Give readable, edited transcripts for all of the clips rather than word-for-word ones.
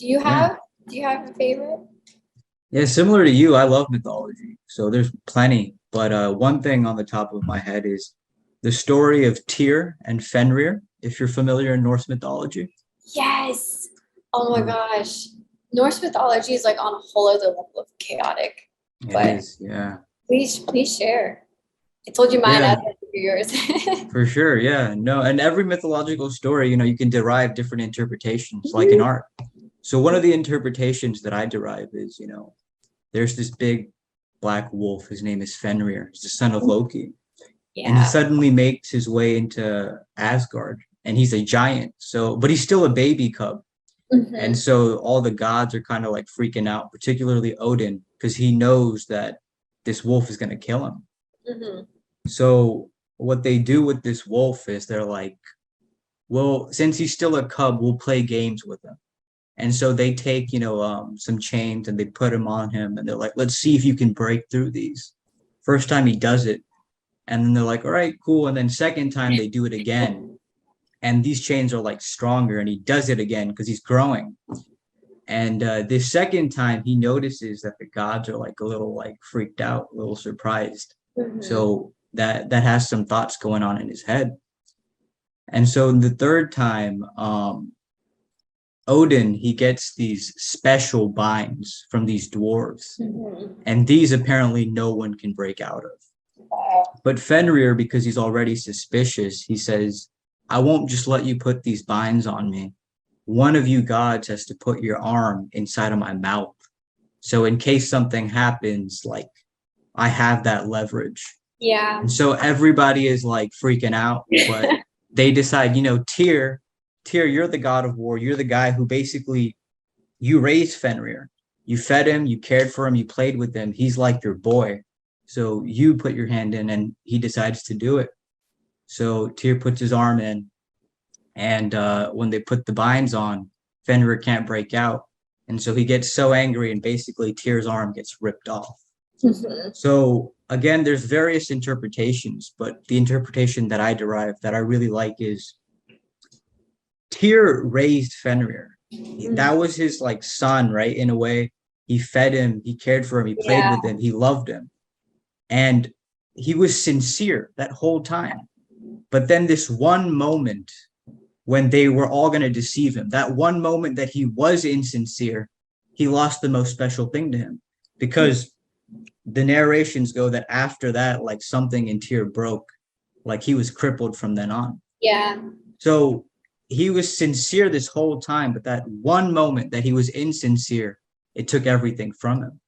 Do you Yeah. have do you have a favorite? Yeah, similar to you, I love mythology. So there's plenty. But one thing on the top of my head is the story of Tyr and Fenrir, if you're familiar in Norse mythology. Yes. Oh my Mm, gosh. Norse mythology is like on a whole other level of chaotic. it But is, yeah. please share. I told you mine, Yeah, I'd like to hear yours. for sure. Yeah. No, and every mythological story, you can derive different interpretations, like in Mhm. art. So one of the interpretations that I derive is, there's this big black wolf. His name is Fenrir. He's the son of Loki. And he Yeah. suddenly makes his way into Asgard, and he's a giant. So, but he's still a baby cub. And Hmm. so all the gods are kind of like freaking out, particularly Odin, because he knows that this wolf is going to kill him. Hmm. So what they do with this wolf is they're like, well, since he's still a cub, we'll play games with him. And so they take, some chains and they put him on him, and they're like, let's see if you can break through these. First time he does it, and then they're like, all right, cool. And then second time they do it again, and these chains are like stronger, and he does it again because he's growing. And this second time, he notices that the gods are like a little like freaked out, a little surprised. Hmm. So that has some thoughts going on in his head. And so the third time, Odin he gets these special binds from these dwarves, Hmm. and these apparently no one can break out of. But Fenrir, because he's already suspicious, he says, I won't just let you put these binds on me. One of you gods has to put your arm inside of my mouth. So in case something happens, like I have that leverage. Yeah. And so everybody is like freaking out, but they decide, Tyr, you're the god of war. You're the guy who basically you raised Fenrir. You fed him, you cared for him, you played with him. He's like your boy. So you put your hand in and he decides to do it. So Tyr puts his arm in, and when they put the binds on, Fenrir can't break out. And so he gets so angry, and basically Tyr's arm gets ripped off. Hmm. So again, there's various interpretations, but the interpretation that I derive that I really like is Tyr raised Fenrir. That was his like son, right? In a way, he fed him, he cared for him, he played Yeah. with him, he loved him, and he was sincere that whole time. But then this one moment when they were all going to deceive him, that one moment that he was insincere, he lost the most special thing to him because the narrations go that after that, like something in Tyr broke, like he was crippled from then on. Yeah. So he was sincere this whole time, but that one moment that he was insincere, it took everything from him.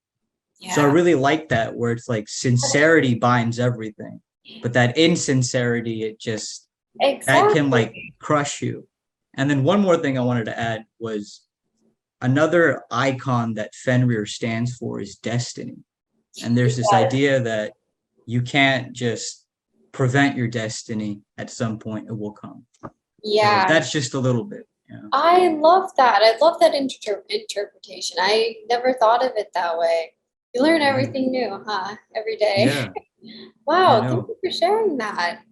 So I Yeah. really like that where it's like sincerity binds everything, but that insincerity, that can like Exactly. crush you. And then one more thing I wanted to add was another icon that Fenrir stands for is destiny. And there's this idea that you can't just prevent your destiny at some point, it will come. So Yeah. that's just a little bit. Yeah. I love that. I love that interpretation. I never thought of it that way. You learn Yeah. everything new, huh? Every day. Yeah. Yeah, Wow, thank no. you for sharing that.